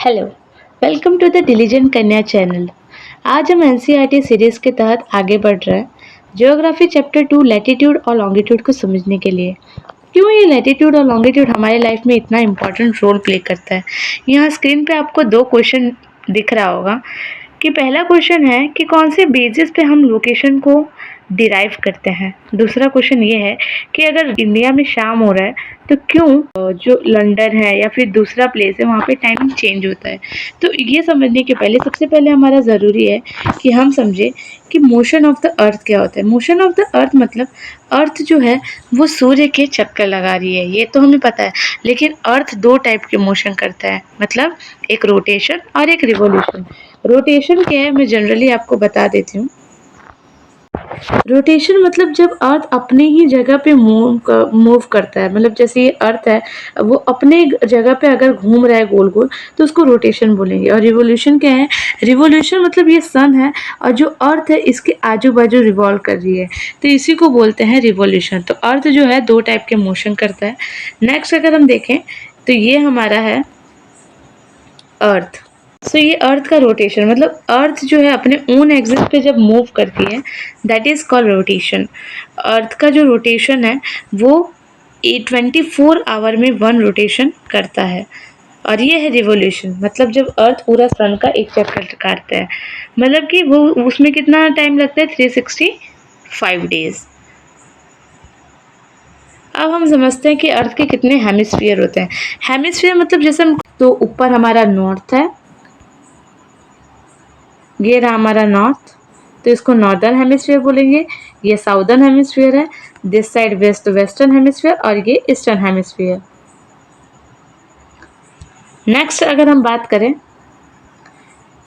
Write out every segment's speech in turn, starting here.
Hello, welcome to the diligent Kanya channel. आज हम NCERT series के तहत आगे बढ़ रहे हैं ज्योग्राफी चैप्टर 2 लैटिट्यूड और लॉन्गिट्यूड को समझने के लिए। क्यों ये लैटिट्यूड और लॉन्गिट्यूड हमारे लाइफ में इतना इम्पोर्टेंट रोल प्ले करता है। यहाँ स्क्रीन पे आपको दो क्वेश्चन दिख रहा होगा कि पहला क्वेश्चन है कि कौन से बेसिस पे हम लोकेशन को डिराइव करते हैं। दूसरा क्वेश्चन ये है कि अगर इंडिया में शाम हो रहा है तो क्यों जो लंदन है या फिर दूसरा प्लेस है वहाँ पे टाइमिंग चेंज होता है। तो ये समझने के पहले सबसे पहले हमारा ज़रूरी है कि हम समझे कि मोशन ऑफ द अर्थ क्या होता है। मोशन ऑफ द अर्थ मतलब अर्थ जो है वो सूर्य के चक्कर लगा रही है, ये तो हमें पता है। लेकिन अर्थ दो टाइप के मोशन करता है, मतलब एक रोटेशन और एक रिवोल्यूशन। रोटेशन क्या है मैं जनरली आपको बता देती हूँ। रोटेशन मतलब जब अर्थ अपने ही जगह पे मूव करता है, मतलब जैसे ये अर्थ है वो अपने जगह पे अगर घूम रहा है गोल गोल तो उसको रोटेशन बोलेंगे। और रिवोल्यूशन क्या है? रिवोल्यूशन मतलब ये सन है और जो अर्थ है इसके आजू बाजू रिवॉल्व कर रही है, तो इसी को बोलते हैं रिवोल्यूशन। तो अर्थ जो है दो टाइप के मोशन करता है। नेक्स्ट अगर हम देखें तो ये हमारा है अर्थ। सो ये अर्थ का रोटेशन मतलब अर्थ जो है अपने ओन एक्सिस पे जब मूव करती है दैट इज कॉल्ड रोटेशन। अर्थ का जो रोटेशन है वो 24 आवर में वन रोटेशन करता है। और ये है रिवोल्यूशन, मतलब जब अर्थ पूरा सन का एक चक्कर काटता है, मतलब कि वो उसमें कितना टाइम लगता है 365 डेज। अब हम समझते हैं कि अर्थ के कितने हेमिस्फीयर होते हैं। हेमिस्फीयर मतलब जैसे हम तो ऊपर हमारा नॉर्थ है, ये रहा हमारा नॉर्थ, तो इसको नॉर्दर्न हेमिस्फीयर बोलेंगे। ये साउदर्न हेमिस्फीयर है, दिस साइड वेस्टर्न हेमिस्फीयर, और ये ईस्टर्न हेमिस्फीयर। नेक्स्ट अगर हम बात करें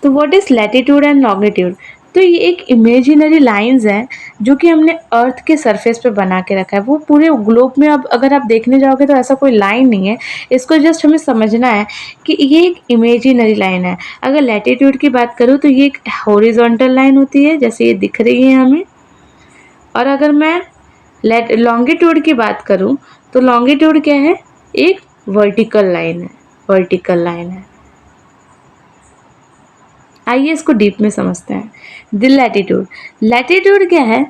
तो what is latitude and longitude. तो ये एक इमेजिनरी लाइंस हैं जो कि हमने अर्थ के सरफेस पे बना के रखा है। वो पूरे ग्लोब में अब अगर आप देखने जाओगे तो ऐसा कोई लाइन नहीं है, इसको जस्ट हमें समझना है कि ये एक इमेजिनरी लाइन है। अगर लैटिट्यूड की बात करूँ तो ये एक हॉरिजॉन्टल लाइन होती है जैसे ये दिख रही है हमें। और अगर मैं लॉन्गिट्यूड की बात करूँ तो लॉन्गिट्यूड क्या है? एक वर्टिकल लाइन है, वर्टिकल लाइन है। आइए इसको डीप में समझते हैं। द लैटिट्यूड, लैटिट्यूड क्या है?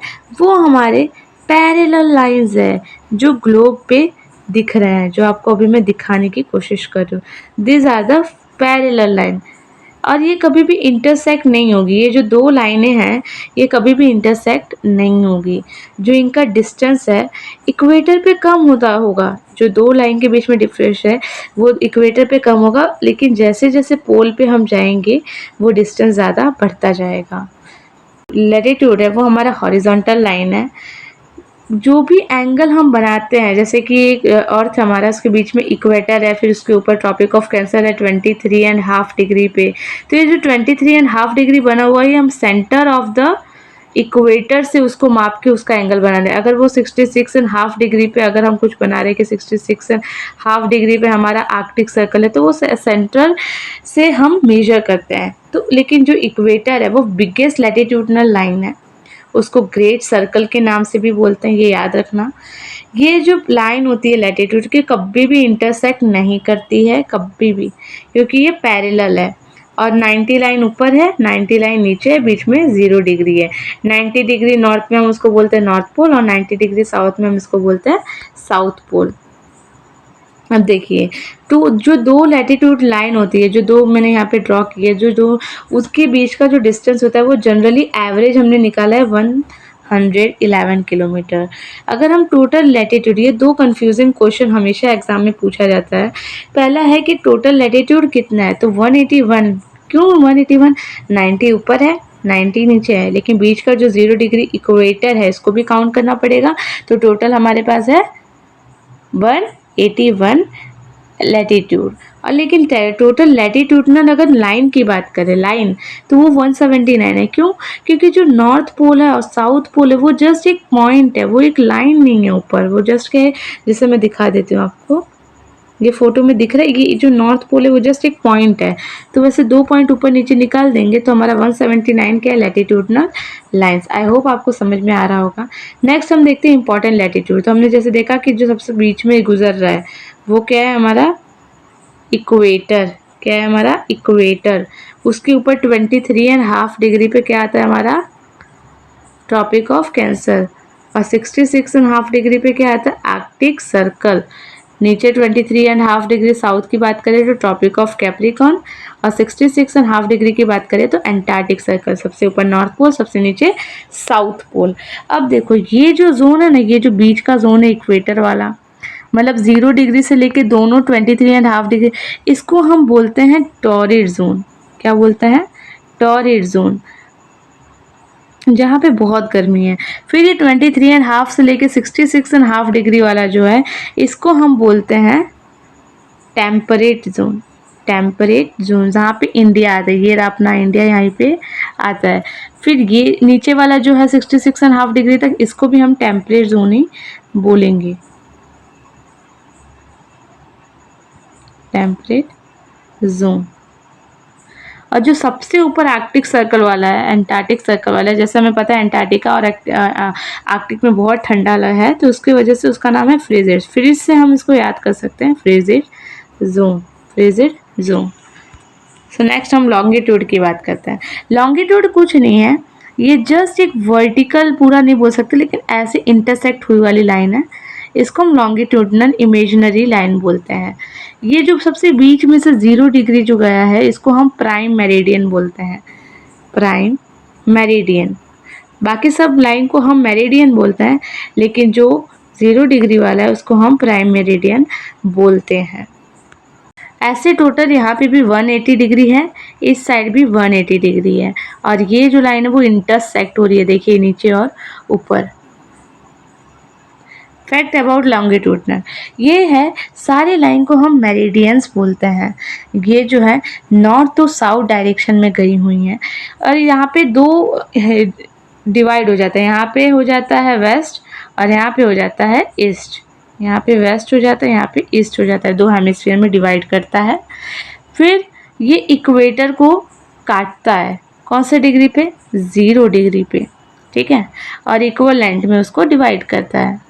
वो हमारे पैरेलल लाइंस है जो ग्लोब पे दिख रहे हैं, जो आपको अभी मैं दिखाने की कोशिश कर रही हूँ। This are the parallel line, और ये कभी भी इंटरसेक्ट नहीं होगी। ये जो दो लाइनें हैं ये कभी भी इंटरसेक्ट नहीं होगी। जो इनका डिस्टेंस है इक्वेटर पे कम होता होगा, जो दो लाइन के बीच में डिफरेंस है वो इक्वेटर पे कम होगा, लेकिन जैसे जैसे पोल पे हम जाएंगे वो डिस्टेंस ज़्यादा बढ़ता जाएगा। लैटिट्यूड है वो हमारा हॉरिजॉन्टल लाइन है। जो भी एंगल हम बनाते हैं, जैसे कि एक अर्थ हमारा, उसके बीच में इक्वेटर है, फिर उसके ऊपर ट्रॉपिक ऑफ कैंसर है 23.5 डिग्री पे। तो ये जो 23.5 डिग्री बना हुआ है ये हम सेंटर ऑफ द इक्वेटर से उसको माप के उसका एंगल बना रहे हैं। अगर वो 66.5 डिग्री पे अगर हम कुछ बना रहे हैं कि 66.5 डिग्री पे हमारा आर्कटिक सर्कल है तो वो सेंट्रल से हम मेजर करते हैं। तो लेकिन जो इक्वेटर है वो बिगेस्ट लैटिट्यूडनल लाइन है, उसको ग्रेट सर्कल के नाम से भी बोलते हैं, ये याद रखना। ये जो लाइन होती है लैटिट्यूड की कभी भी इंटरसेक्ट नहीं करती है, कभी भी, क्योंकि ये पैरेलल है। और 90 लाइन ऊपर है, 90 लाइन नीचे है, बीच में 0 डिग्री है। 90 डिग्री नॉर्थ में हम उसको बोलते हैं नॉर्थ पोल, और 90 डिग्री साउथ में हम इसको बोलते हैं साउथ पोल। अब देखिए, तो जो दो लैटिट्यूड लाइन होती है, जो दो मैंने यहाँ पे ड्रॉ की है, जो दो उसके बीच का जो डिस्टेंस होता है वो जनरली एवरेज हमने निकाला है 111 किलोमीटर। अगर हम टोटल लैटिट्यूड, ये दो कंफ्यूजिंग क्वेश्चन हमेशा एग्जाम में पूछा जाता है। पहला है कि टोटल लैटिट्यूड कितना है, तो 181। क्यों 181? 90 ऊपर है, 90 नीचे है, लेकिन बीच का जो 0 डिग्री इक्वेटर है इसको भी काउंट करना पड़ेगा। तो टोटल हमारे पास है 181 लैटिट्यूड। और लेकिन टोटल लैटिट्यूडनल अगर लाइन की बात करें, लाइन, तो वो 179 है। क्यों? क्योंकि जो नॉर्थ पोल है और साउथ पोल है वो जस्ट एक पॉइंट है, वो एक लाइन नहीं है ऊपर, वो जस्ट क्या है, जैसे मैं दिखा देती हूँ आपको, ये फोटो में दिख रहा है, ये जो नॉर्थ पोल है वो जस्ट एक पॉइंट है। तो वैसे दो पॉइंट ऊपर नीचे निकाल देंगे तो हमारा 179 क्या है? Latitudinal lines. आई होप आपको समझ में आ रहा होगा। नेक्स्ट हम देखते हैं इंपॉर्टेंट लैटिट्यूड। तो हमने जैसे देखा कि जो सबसे बीच में गुजर रहा है वो क्या है? हमारा इक्वेटर। क्या है हमारा, इक्वेटर। उसके ऊपर 23.5 डिग्री पे क्या आता है हमारा, ट्रॉपिक ऑफ कैंसर। और 66.5 डिग्री पे क्या आता है, आर्कटिक सर्कल। नीचे 23.5 डिग्री साउथ की बात करें तो ट्रॉपिक ऑफ कैप्रिकॉन, और 66.5 डिग्री की बात करें तो एंटार्क्टिक सर्कल। सबसे ऊपर नॉर्थ पोल, सबसे नीचे साउथ पोल। अब देखो ये जो जोन है ना, ये जो बीच का जोन है इक्वेटर वाला, मतलब 0 डिग्री से लेके दोनों 23.5 डिग्री, इसको हम बोलते हैं टॉरिड जोन। क्या बोलते हैं, टॉरिड जोन, जहाँ पे बहुत गर्मी है। फिर ये 23.5 से लेके 66.5 डिग्री वाला जो है, इसको हम बोलते हैं टेम्परेट जोन। टेम्परेट जोन, जहाँ पे इंडिया आता है, ये रहा अपना इंडिया यहाँ पे आता है। फिर ये नीचे वाला जो है 66.5 डिग्री तक, इसको भी हम टेम्परेट जोन ही बोलेंगे, टेम्परेट जोन। और जो सबसे ऊपर आर्कटिक सर्कल वाला है, एंटार्क्टिक सर्कल वाला है, जैसे हमें पता है एंटार्क्टिका और आर्कटिक में बहुत ठंडा है, तो उसकी वजह से उसका नाम है फ्रीजेड। फ्रीज से हम इसको याद कर सकते हैं, फ्रीजेड जोन, फ्रीजेड जोन। सो नेक्स्ट हम लॉन्गिट्यूड की बात करते हैं। लॉन्गिट्यूड कुछ नहीं है, ये जस्ट एक वर्टिकल, पूरा नहीं बोल सकते, लेकिन ऐसे इंटरसेक्ट हुई वाली लाइन है, इसको हम लॉन्गिट्यूडनल इमेजिनरी लाइन बोलते हैं। ये जो सबसे बीच में से 0 डिग्री जो गया है, इसको हम प्राइम मेरिडियन बोलते हैं, प्राइम मेरिडियन। बाकी सब लाइन को हम मेरिडियन बोलते हैं, लेकिन जो 0 डिग्री वाला है उसको हम प्राइम मेरिडियन बोलते हैं। ऐसे टोटल यहाँ पे भी 180 डिग्री है, इस साइड भी 180 डिग्री है, और ये जो लाइन है वो इंटरसेक्ट हो रही है, देखिए नीचे और ऊपर। फैक्ट अबाउट लॉन्गिट्यूडनल ये है, सारे लाइन को हम मेरिडियंस बोलते हैं। ये जो है नॉर्थ टू साउथ डायरेक्शन में गई हुई हैं, और यहाँ पे दो डिवाइड हो जाता है, यहाँ पे हो जाता है वेस्ट और यहाँ पे हो जाता है ईस्ट। यहाँ पे वेस्ट हो जाता है, यहाँ पे ईस्ट हो जाता है, दो हेमिस्फीयर में डिवाइड करता है। फिर ये इक्वेटर को काटता है, कौन से डिग्री पे, 0 डिग्री पे, ठीक है, और इक्वल लेंथ में उसको डिवाइड करता है।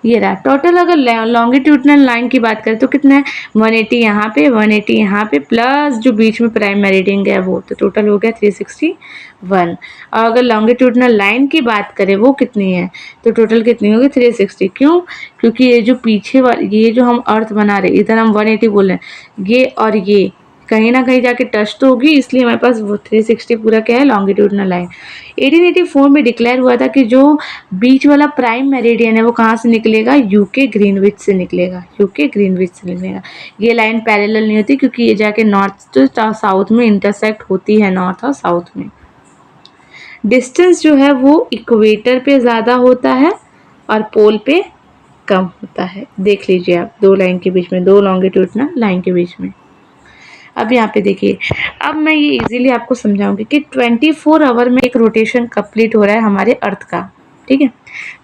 ये रहा टोटल। अगर लॉन्गिट्यूडनल लाइन की बात करें तो कितना है, 180 यहाँ पे, 180 यहाँ पे, प्लस जो बीच में प्राइम मेरिडियन गया वो, तो टोटल हो गया 361। और अगर लॉन्गिट्यूडनल लाइन की बात करें वो कितनी है, तो टोटल कितनी होगी, 360। क्यों, क्योंकि ये जो पीछे वाली, ये जो हम अर्थ बना रहे, इधर हम 180 बोल रहे हैं, ये और ये कहीं ना कहीं जाके टच तो होगी, इसलिए हमारे पास वो 360 पूरा क्या है, लॉन्गिट्यूडनल लाइन। 1884 में डिक्लेयर हुआ था कि जो बीच वाला प्राइम मेरिडियन है वो कहाँ से निकलेगा, यूके ग्रीनविच से निकलेगा, यूके ग्रीनविच से निकलेगा। ये लाइन पैरेलल नहीं होती, क्योंकि ये जाके नॉर्थ टू साउथ में इंटरसेक्ट होती है, नॉर्थ और साउथ में। डिस्टेंस जो है वो इक्वेटर पे ज़्यादा होता है और पोल पे कम होता है। देख लीजिए आप, दो लाइन के बीच में, दो लॉन्गिट्यूडनल लाइन के बीच में। अब यहाँ पे देखिए, अब मैं ये इजीली आपको समझाऊंगी कि 24 आवर में एक रोटेशन कंप्लीट हो रहा है हमारे अर्थ का, ठीक है।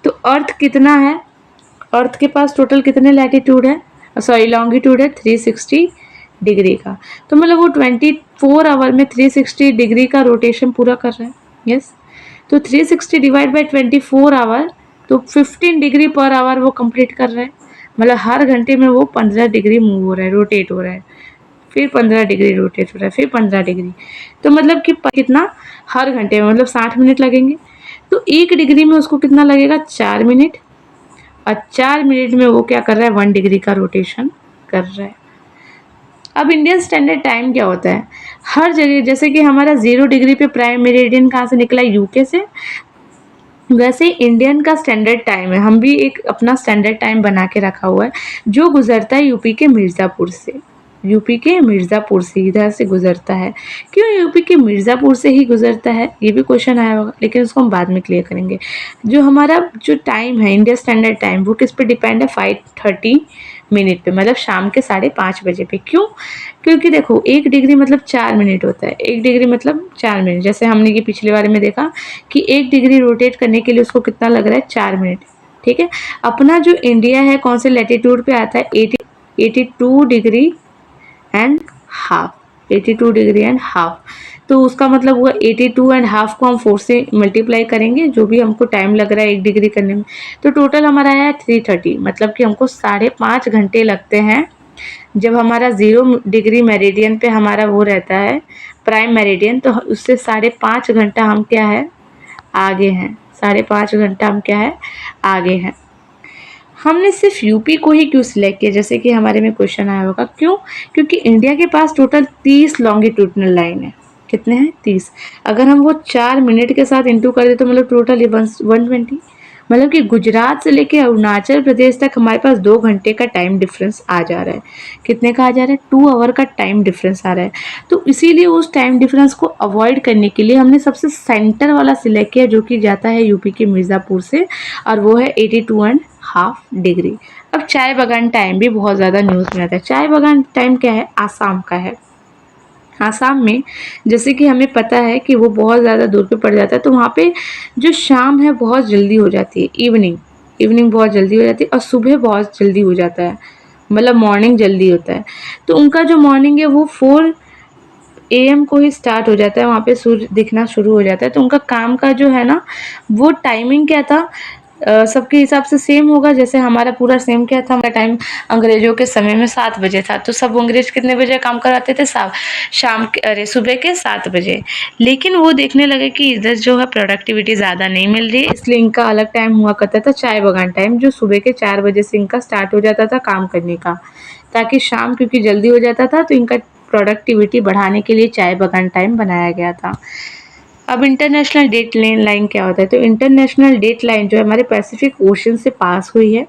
तो अर्थ कितना है, अर्थ के पास टोटल कितने लैटिट्यूड है, सॉरी लॉन्गिट्यूड है 360 डिग्री का। तो मतलब वो 24 आवर में 360 डिग्री का रोटेशन पूरा कर रहा है, यस। तो 360 डिवाइड बाई 24 आवर, तो 15 डिग्री पर आवर वो कंप्लीट कर रहा है। मतलब हर घंटे में वो 15 डिग्री मूव हो रहा है, रोटेट हो रहा है, फिर 15 डिग्री रोटेट हो रहा है, फिर 15 डिग्री। तो मतलब कि कितना, हर घंटे में मतलब 60 मिनट लगेंगे। तो 1 डिग्री में उसको कितना लगेगा, 4 मिनट, और 4 मिनट में वो क्या कर रहा है, 1 डिग्री का रोटेशन कर रहा है। अब इंडियन स्टैंडर्ड टाइम क्या होता है, हर जगह जैसे कि हमारा 0 डिग्री पे प्राइम मेरिडियन कहाँ से निकला, यूके से, वैसे इंडियन का स्टैंडर्ड टाइम है, हम भी एक अपना स्टैंडर्ड टाइम बना के रखा हुआ है, जो गुजरता है यूपी के मिर्ज़ापुर से, यूपी के मिर्ज़ापुर से इधर से गुजरता है। क्यों यूपी के मिर्ज़ापुर से ही गुजरता है, ये भी क्वेश्चन आया होगा, लेकिन उसको हम बाद में क्लियर करेंगे। जो हमारा जो टाइम है इंडिया स्टैंडर्ड टाइम, वो किस पे डिपेंड है, 5:30 मिनट पे, मतलब शाम के 5:30 बजे पे। क्यों, क्योंकि देखो 1 डिग्री मतलब 4 मिनट होता है, 1 डिग्री मतलब 4 मिनट। जैसे हमने ये पिछले बारे में देखा कि 1 डिग्री रोटेट करने के लिए उसको कितना लग रहा है, 4 मिनट, ठीक है। अपना जो इंडिया है कौन से लैटिट्यूड पे आता है, 82 degree and half, 82 degree and half. तो उसका मतलब हुआ 82 एंड हाफ को हम 4 से मल्टीप्लाई करेंगे, जो भी हमको टाइम लग रहा है 1 डिग्री करने में, तो टोटल हमारा है 330। मतलब कि हमको 5.5 घंटे लगते हैं जब हमारा 0 डिग्री मेरिडियन पे हमारा वो रहता है प्राइम मेरिडियन, तो उससे 5.5 घंटा हम क्या है आगे हैं, 5.5 घंटा हम क्या है आगे हैं। हमने सिर्फ यूपी को ही क्यों सिलेक्ट किया, जैसे कि हमारे में क्वेश्चन आया होगा, क्यों? क्योंकि इंडिया के पास टोटल 30 लॉन्गिट्यूडनल लाइन है। कितने हैं? 30। अगर हम वो 4 मिनट के साथ इंटू कर दे तो मतलब टोटल 120, मतलब कि गुजरात से लेके अरुणाचल प्रदेश तक हमारे पास 2 घंटे का टाइम डिफरेंस आ जा रहा है। कितने का आ जा रहा है? 2 आवर का टाइम डिफरेंस आ रहा है। तो इसीलिए उस टाइम डिफरेंस को अवॉइड करने के लिए हमने सबसे सेंटर वाला सिलेक्ट किया, जो कि जाता है यूपी के मिर्ज़ापुर से, और वो है 82.5 डिग्री। अब चाय बागान टाइम भी बहुत ज़्यादा न्यूज़ में आता है। चाय बागान टाइम क्या है? आसाम का है। आसाम में जैसे कि हमें पता है कि वो बहुत ज़्यादा दूर पे पड़ जाता है, तो वहाँ पे जो शाम है बहुत जल्दी हो जाती है, इवनिंग बहुत जल्दी हो जाती है, और सुबह बहुत जल्दी हो जाता है, मतलब मॉर्निंग जल्दी होता है। तो उनका जो मॉर्निंग है वो 4 AM को ही स्टार्ट हो जाता है, वहाँ पे सूर्य दिखना शुरू हो जाता है। तो उनका काम का जो है ना वो टाइमिंग क्या था, सबके हिसाब से सेम होगा, जैसे हमारा पूरा सेम क्या था, हमारा टाइम अंग्रेजों के समय में 7 बजे था, तो सब अंग्रेज कितने बजे काम कराते थे? सुबह के 7 बजे। लेकिन वो देखने लगे कि इधर जो है प्रोडक्टिविटी ज़्यादा नहीं मिल रही है, इसलिए इनका अलग टाइम हुआ करता था, चाय बगान टाइम, जो सुबह के 4 बजे से इनका स्टार्ट हो जाता था काम करने का, ताकि शाम क्योंकि जल्दी हो जाता था तो इनका प्रोडक्टिविटी बढ़ाने के लिए चाय बगान टाइम बनाया गया था। अब इंटरनेशनल डेट लाइन क्या होता है? तो इंटरनेशनल डेट लाइन जो है हमारे पैसिफिक ओशन से पास हुई है।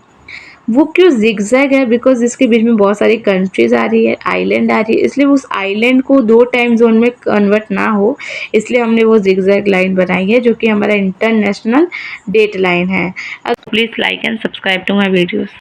वो क्यों जिगजैग है? बिकॉज इसके बीच में बहुत सारी कंट्रीज आ रही है, आइलैंड आ रही है, इसलिए उस आइलैंड को 2 टाइम जोन में कन्वर्ट ना हो, इसलिए हमने वो जिगजैग लाइन बनाई है, जो कि हमारा इंटरनेशनल डेट लाइन है। Please like and subscribe to my videos.